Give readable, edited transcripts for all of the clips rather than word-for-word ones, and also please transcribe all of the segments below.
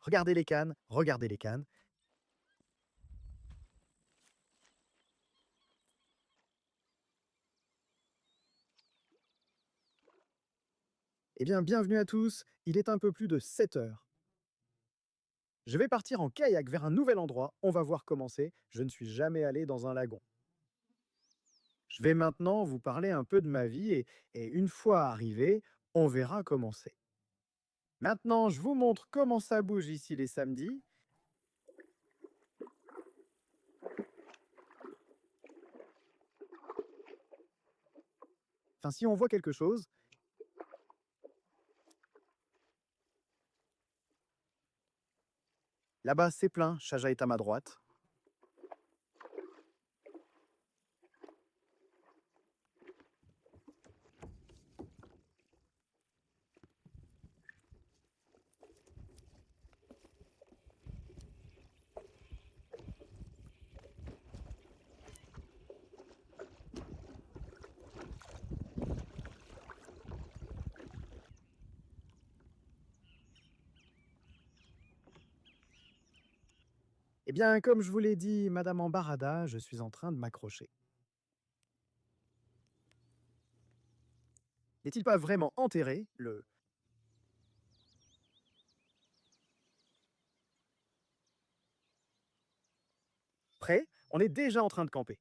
Regardez les cannes, regardez les cannes. Eh bien, bienvenue à tous, il est un peu plus de 7 heures. Je vais partir en kayak vers un nouvel endroit, on va voir comment c'est, je ne suis jamais allé dans un lagon. Je vais maintenant vous parler un peu de ma vie et une fois arrivé, on verra comment c'est. Maintenant, je vous montre comment ça bouge ici les samedis. Enfin, si on voit quelque chose, là-bas c'est plein, Chaja est à ma droite. Eh bien, comme je vous l'ai dit, Madame Embarada, je suis en train de m'accrocher. N'est-il pas vraiment enterré, le... Prêt? On est déjà en train de camper.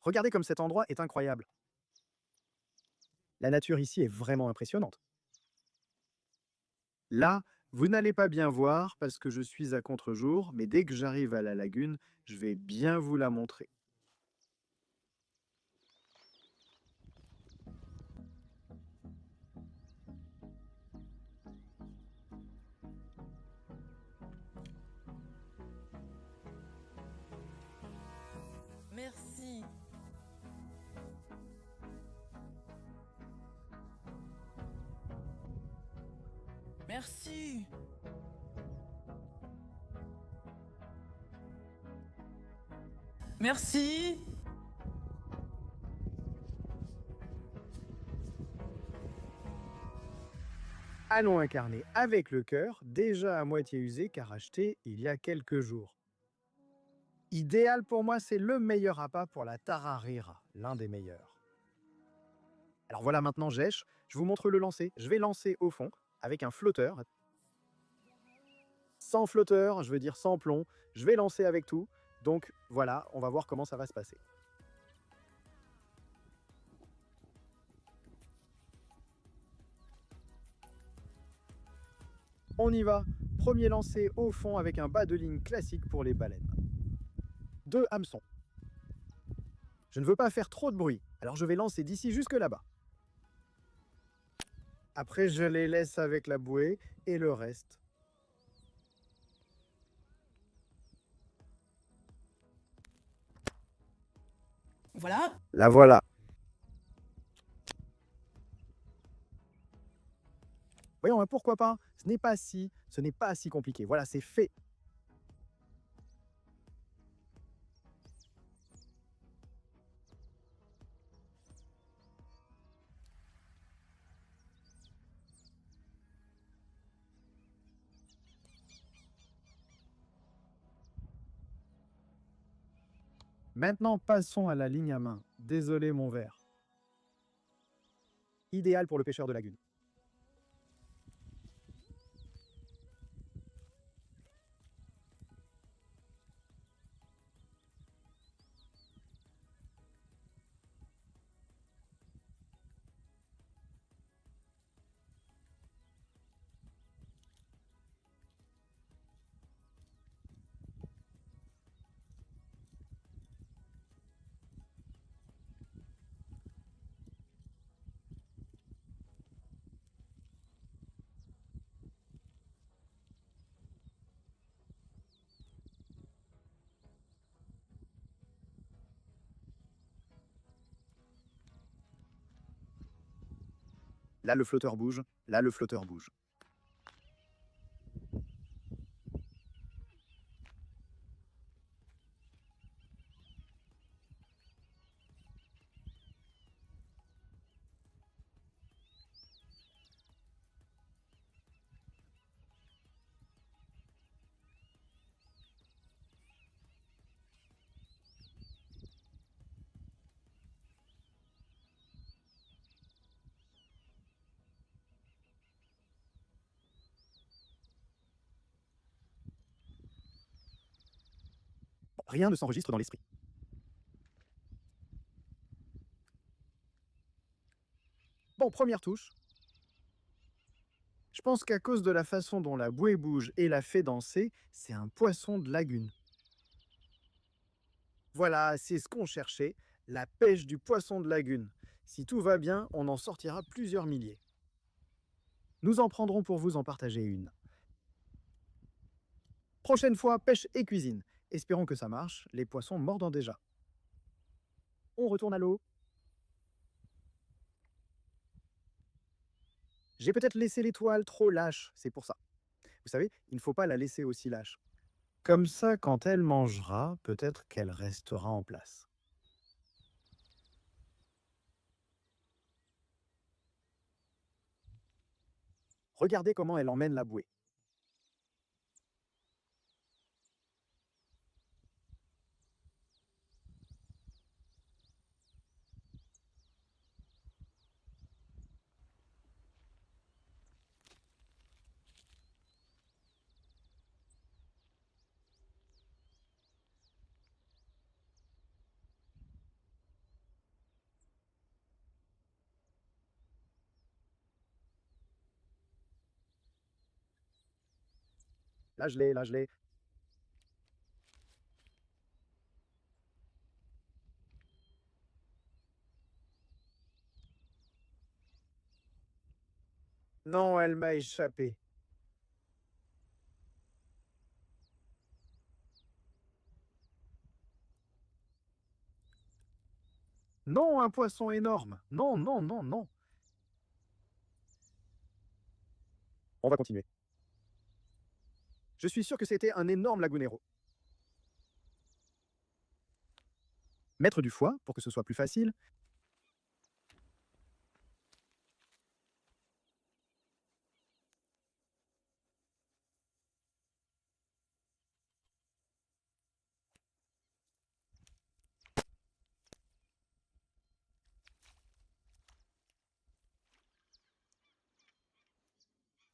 Regardez comme cet endroit est incroyable. La nature ici est vraiment impressionnante. Là, vous n'allez pas bien voir parce que je suis à contre-jour, mais dès que j'arrive à la lagune, je vais bien vous la montrer. Merci. Merci. Merci. Allons incarner avec le cœur, déjà à moitié usé car acheté il y a quelques jours. Idéal pour moi, c'est le meilleur appât pour la tararira, l'un des meilleurs. Alors voilà, maintenant j'èche, je vous montre le lancer. Je vais lancer au fond avec un flotteur. Sans flotteur, je veux dire sans plomb, je vais lancer avec tout. Donc voilà, on va voir comment ça va se passer. On y va. Premier lancer au fond avec un bas de ligne classique pour les baleines. 2 hameçons. Je ne veux pas faire trop de bruit, alors je vais lancer d'ici jusque là-bas. Après, je les laisse avec la bouée et le reste. Voilà. La voilà. Voyons, pourquoi pas? Ce n'est pas si compliqué. Voilà, c'est fait. Maintenant, passons à la ligne à main. Désolé mon verre. Idéal pour le pêcheur de lagune. Là, le flotteur bouge. Là, le flotteur bouge. Rien ne s'enregistre dans l'esprit. Bon, première touche. Je pense qu'à cause de la façon dont la bouée bouge et la fait danser, c'est un poisson de lagune. Voilà, c'est ce qu'on cherchait, la pêche du poisson de lagune. Si tout va bien, on en sortira plusieurs milliers. Nous en prendrons pour vous en partager une. Prochaine fois, pêche et cuisine. Espérons que ça marche, les poissons mordent déjà. On retourne à l'eau. J'ai peut-être laissé l'étoile trop lâche, c'est pour ça. Vous savez, il ne faut pas la laisser aussi lâche. Comme ça, quand elle mangera, peut-être qu'elle restera en place. Regardez comment elle emmène la bouée. Là, je l'ai, là, je l'ai. Non, elle m'a échappé. Non, un poisson énorme. Non, non, non, non. On va continuer. Je suis sûr que c'était un énorme lagunero. Mettre du foie pour que ce soit plus facile.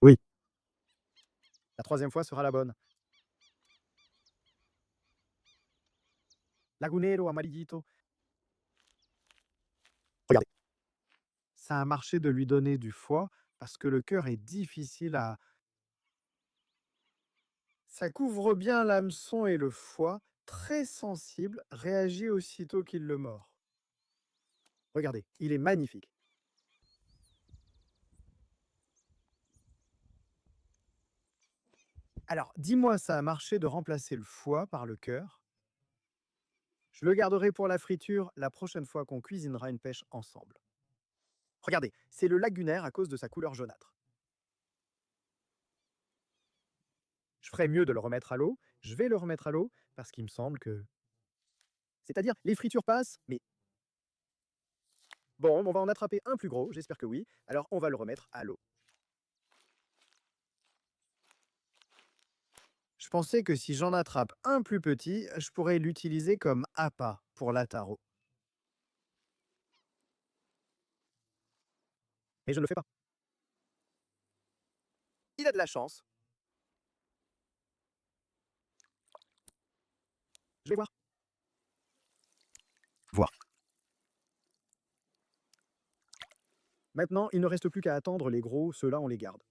Oui, la troisième fois sera la bonne. Lagunero amarillito. Regardez. Ça a marché de lui donner du foie parce que le cœur est difficile à... Ça couvre bien l'hameçon et le foie, très sensible, réagit aussitôt qu'il le mord. Regardez, il est magnifique. Alors, dis-moi, ça a marché de remplacer le foie par le cœur? Je le garderai pour la friture la prochaine fois qu'on cuisinera une pêche ensemble. Regardez, c'est le lagunaire à cause de sa couleur jaunâtre. Je ferais mieux de le remettre à l'eau. Je vais le remettre à l'eau parce qu'il me semble que... C'est-à-dire, les fritures passent, mais... Bon, on va en attraper un plus gros, j'espère que oui. Alors, on va le remettre à l'eau. Je pensais que si j'en attrape un plus petit, je pourrais l'utiliser comme appât pour l'ataro. Mais je ne le fais pas. Il a de la chance. Je vais voir. Voir. Maintenant, il ne reste plus qu'à attendre les gros, ceux-là on les garde.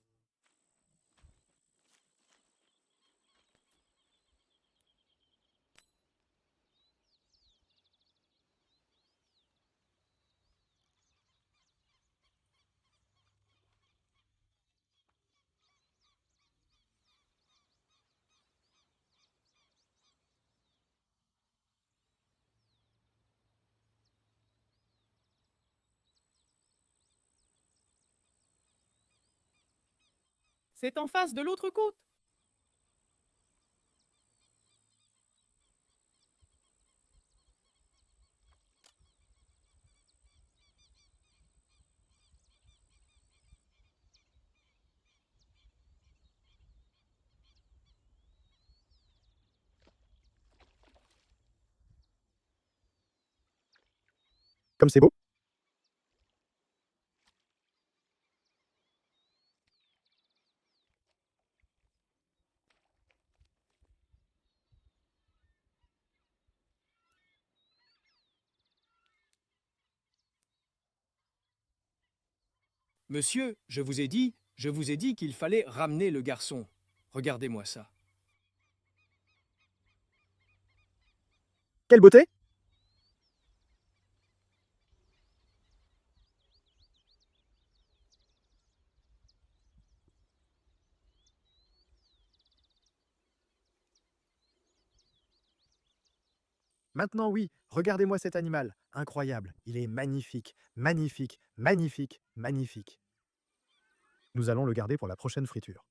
C'est en face de l'autre côte. Comme c'est beau. Monsieur, je vous ai dit qu'il fallait ramener le garçon. Regardez-moi ça. Quelle beauté! Maintenant, oui, regardez-moi cet animal. Incroyable. Il est magnifique, magnifique, magnifique, magnifique. Nous allons le garder pour la prochaine friture.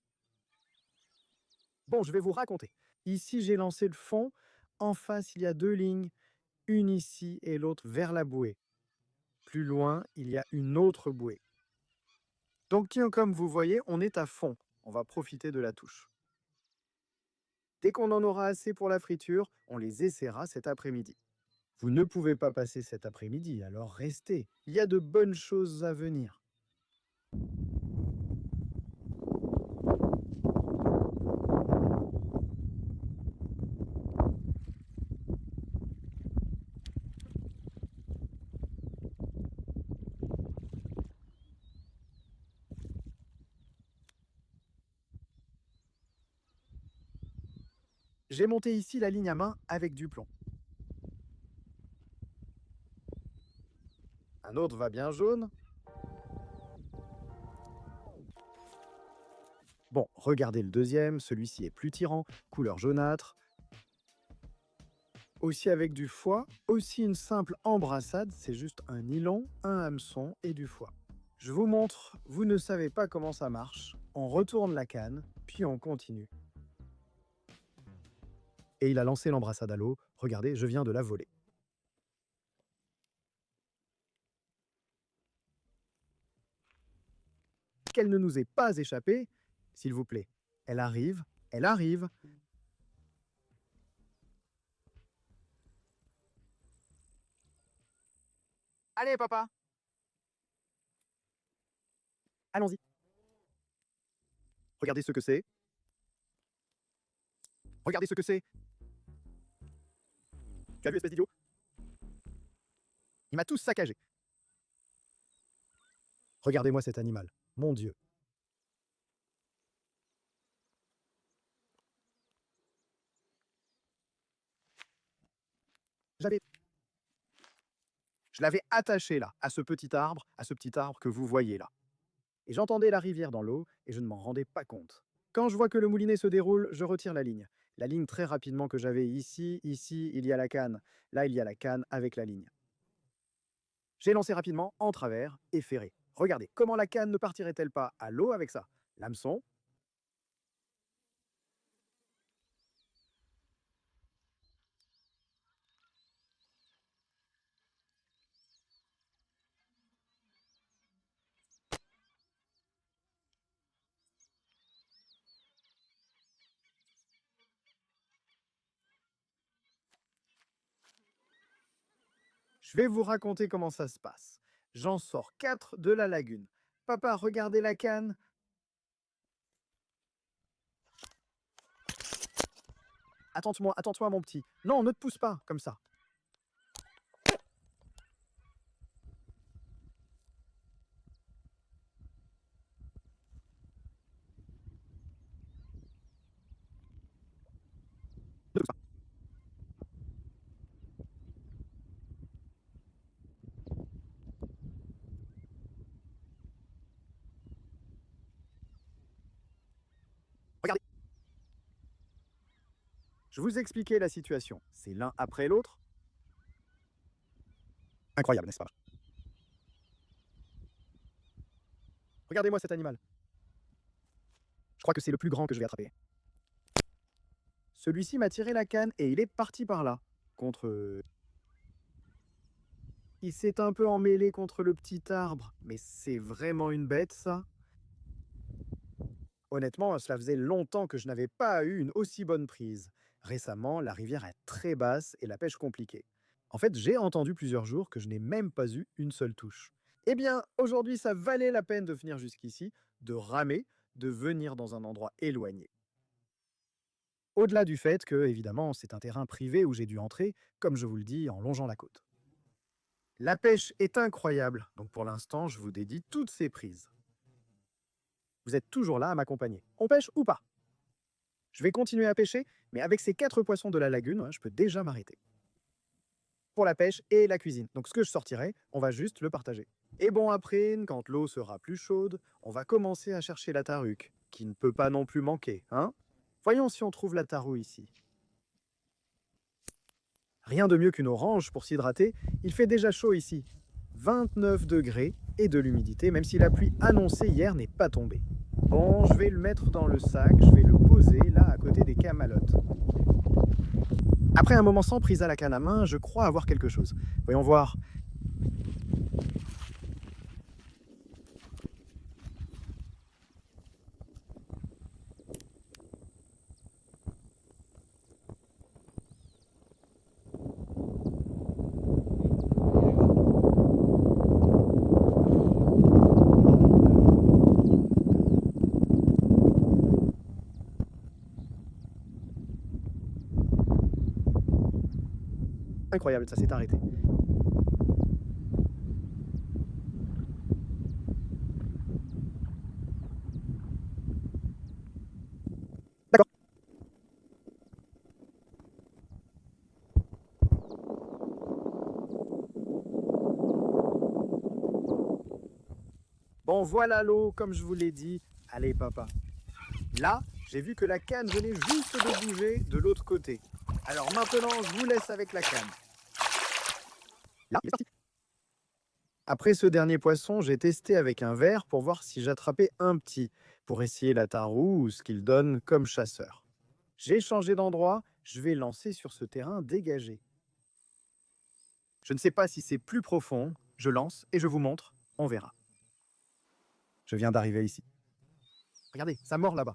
Bon, je vais vous raconter. Ici, j'ai lancé le fond. En face, il y a deux lignes, une ici et l'autre vers la bouée. Plus loin, il y a une autre bouée. Donc, comme vous voyez, on est à fond. On va profiter de la touche. Dès qu'on en aura assez pour la friture, on les essaiera cet après-midi. Vous ne pouvez pas passer cet après-midi, alors restez. Il y a de bonnes choses à venir. J'ai monté ici la ligne à main avec du plomb. Un autre va bien jaune. Bon, regardez le deuxième, celui-ci est plus tirant, couleur jaunâtre. Aussi avec du foie, aussi une simple embrassade, c'est juste un nylon, un hameçon et du foie. Je vous montre, vous ne savez pas comment ça marche. On retourne la canne, puis on continue. Et il a lancé l'embrassade à l'eau. Regardez, je viens de la voler. Qu'elle ne nous ait pas échappé, s'il vous plaît. Elle arrive, elle arrive. Allez, papa. Allons-y. Regardez ce que c'est. Regardez ce que c'est. Tu as vu, espèce d'idiot? Il m'a tous saccagé. Regardez-moi cet animal. Mon Dieu. J'avais Je l'avais attaché là, à ce petit arbre que vous voyez là. Et j'entendais la rivière dans l'eau et je ne m'en rendais pas compte. Quand je vois que le moulinet se déroule, je retire la ligne. La ligne très rapidement que j'avais ici, il y a la canne. Là, il y a la canne avec la ligne. J'ai lancé rapidement en travers et ferré. Regardez, comment la canne ne partirait-elle pas à l'eau avec ça? L'hameçon. Je vais vous raconter comment ça se passe. J'en sors 4 de la lagune. Papa, regardez la canne. Attends-toi, mon petit. Non, ne te pousse pas, comme ça. Ne te pousse pas. Regardez. Je vous expliquais la situation. C'est l'un après l'autre. Incroyable, n'est-ce pas? Regardez-moi cet animal. Je crois que c'est le plus grand que je vais attraper. Celui-ci m'a tiré la canne et il est parti par là. Contre... Il s'est un peu emmêlé contre le petit arbre. Mais c'est vraiment une bête, ça? Honnêtement, cela faisait longtemps que je n'avais pas eu une aussi bonne prise. Récemment, la rivière est très basse et la pêche compliquée. En fait, j'ai entendu plusieurs jours que je n'ai même pas eu une seule touche. Eh bien, aujourd'hui, ça valait la peine de venir jusqu'ici, de ramer, de venir dans un endroit éloigné. Au-delà du fait que, évidemment, c'est un terrain privé où j'ai dû entrer, comme je vous le dis, en longeant la côte. La pêche est incroyable, donc pour l'instant, je vous dédie toutes ces prises. Vous êtes toujours là à m'accompagner. On pêche ou pas? Je vais continuer à pêcher, mais avec ces 4 poissons de la lagune, je peux déjà m'arrêter. Pour la pêche et la cuisine. Donc ce que je sortirai, on va juste le partager. Et bon, après, quand l'eau sera plus chaude, on va commencer à chercher la taruque, qui ne peut pas non plus manquer, hein? Voyons si on trouve la tarou ici. Rien de mieux qu'une orange pour s'hydrater, il fait déjà chaud ici. 29 degrés et de l'humidité, même si la pluie annoncée hier n'est pas tombée. Bon, je vais le mettre dans le sac, je vais le poser là à côté des camalottes. Après un moment sans prise à la canne à main, je crois avoir quelque chose. Voyons voir. Incroyable, ça s'est arrêté. D'accord. Bon, voilà l'eau, comme je vous l'ai dit. Allez, papa. Là, j'ai vu que la canne venait juste de bouger de l'autre côté. Alors maintenant, je vous laisse avec la canne. Là, il est parti. Après ce dernier poisson, j'ai testé avec un verre pour voir si j'attrapais un petit, pour essayer la tarou ou ce qu'il donne comme chasseur. J'ai changé d'endroit, je vais lancer sur ce terrain dégagé. Je ne sais pas si c'est plus profond, je lance et je vous montre, on verra. Je viens d'arriver ici. Regardez, ça mord là-bas.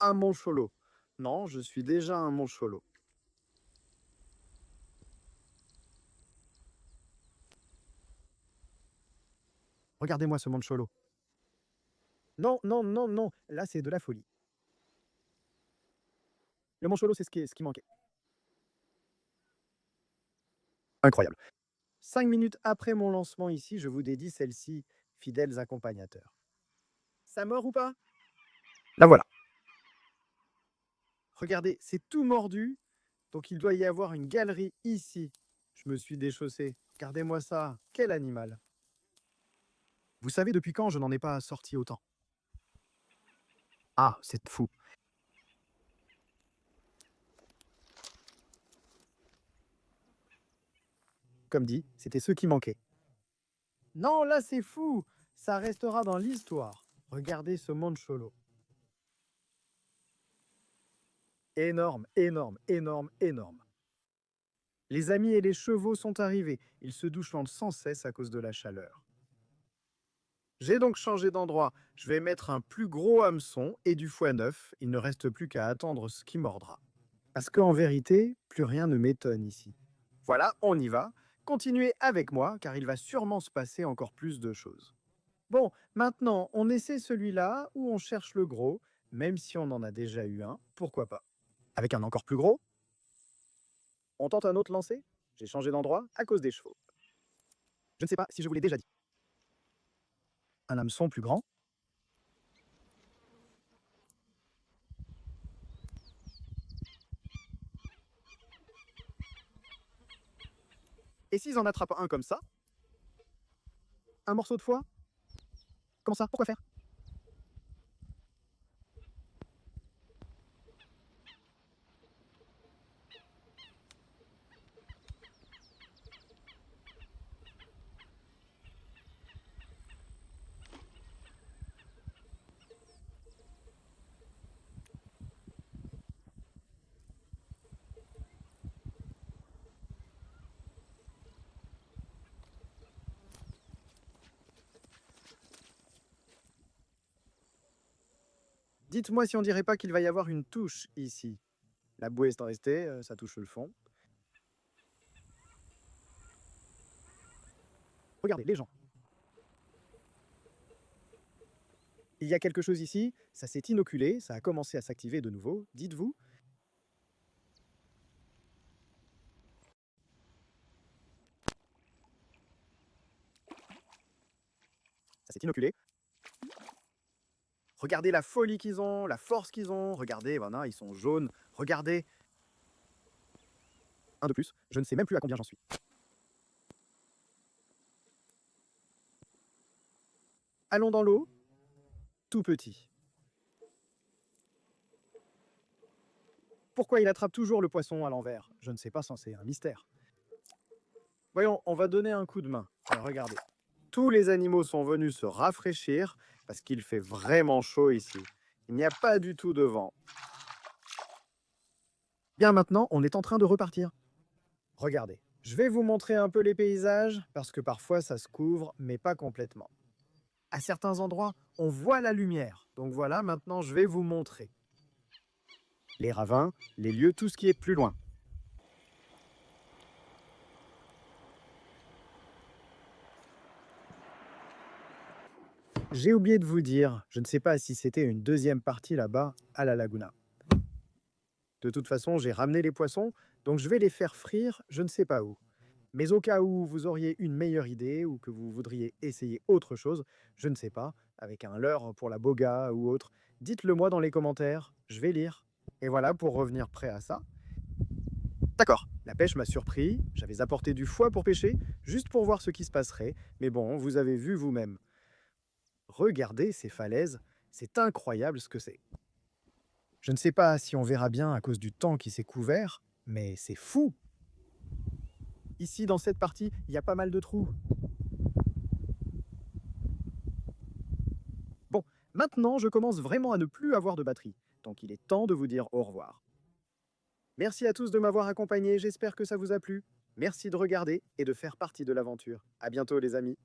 Un mancholo. Non, je suis déjà un mancholo. Regardez-moi ce mancholo. Non, non, non, non, là c'est de la folie. Le mancholo, c'est ce qui manquait. Incroyable. 5 minutes après mon lancement ici, je vous dédie celle-ci, fidèles accompagnateurs. Ça mord ou pas? La voilà. Regardez, c'est tout mordu, donc il doit y avoir une galerie ici. Je me suis déchaussé. Regardez-moi ça, quel animal. Vous savez depuis quand je n'en ai pas sorti autant? Ah, c'est fou. Comme dit, c'était ceux qui manquaient. Non, là c'est fou. Ça restera dans l'histoire. Regardez ce mancholo. Énorme, énorme, énorme, énorme. Les amis et les chevaux sont arrivés. Ils se douchent sans cesse à cause de la chaleur. J'ai donc changé d'endroit. Je vais mettre un plus gros hameçon et du foie neuf. Il ne reste plus qu'à attendre ce qui mordra. Parce qu'en vérité, plus rien ne m'étonne ici. Voilà, on y va. Continuez avec moi, car il va sûrement se passer encore plus de choses. Bon, maintenant, on essaie celui-là ou on cherche le gros, même si on en a déjà eu un, pourquoi pas. Avec un encore plus gros, on tente un autre lancer. J'ai changé d'endroit à cause des chevaux. Je ne sais pas si je vous l'ai déjà dit. Un hameçon plus grand. Et s'ils en attrapent un comme ça, un morceau de foie? Comment ça? Pourquoi faire? Dites-moi si on dirait pas qu'il va y avoir une touche ici. La bouée est restée, ça touche le fond. Regardez, les gens. Il y a quelque chose ici, ça s'est inoculé, ça a commencé à s'activer de nouveau. Dites-vous. Ça s'est inoculé. Regardez la folie qu'ils ont, la force qu'ils ont. Regardez, voilà, ils sont jaunes. Regardez. Un de plus, je ne sais même plus à combien j'en suis. Allons dans l'eau. Tout petit. Pourquoi il attrape toujours le poisson à l'envers? Je ne sais pas, c'est un mystère. Voyons, on va donner un coup de main. Alors, regardez. Tous les animaux sont venus se rafraîchir parce qu'il fait vraiment chaud ici. Il n'y a pas du tout de vent. Bien maintenant, on est en train de repartir. Regardez, je vais vous montrer un peu les paysages parce que parfois ça se couvre, mais pas complètement. À certains endroits, on voit la lumière. Donc voilà, maintenant je vais vous montrer. Les ravins, les lieux, tout ce qui est plus loin. J'ai oublié de vous dire, je ne sais pas si c'était une deuxième partie là-bas à la laguna. De toute façon, j'ai ramené les poissons, donc je vais les faire frire, je ne sais pas où. Mais au cas où vous auriez une meilleure idée ou que vous voudriez essayer autre chose, je ne sais pas, avec un leurre pour la boga ou autre, dites-le moi dans les commentaires, je vais lire. Et voilà, pour revenir prêt à ça. D'accord, la pêche m'a surpris, j'avais apporté du foie pour pêcher, juste pour voir ce qui se passerait, mais bon, vous avez vu vous-même. Regardez ces falaises, c'est incroyable ce que c'est. Je ne sais pas si on verra bien à cause du temps qui s'est couvert, mais c'est fou. Ici, dans cette partie, il y a pas mal de trous. Bon, maintenant, je commence vraiment à ne plus avoir de batterie, donc il est temps de vous dire au revoir. Merci à tous de m'avoir accompagné, j'espère que ça vous a plu. Merci de regarder et de faire partie de l'aventure. À bientôt les amis.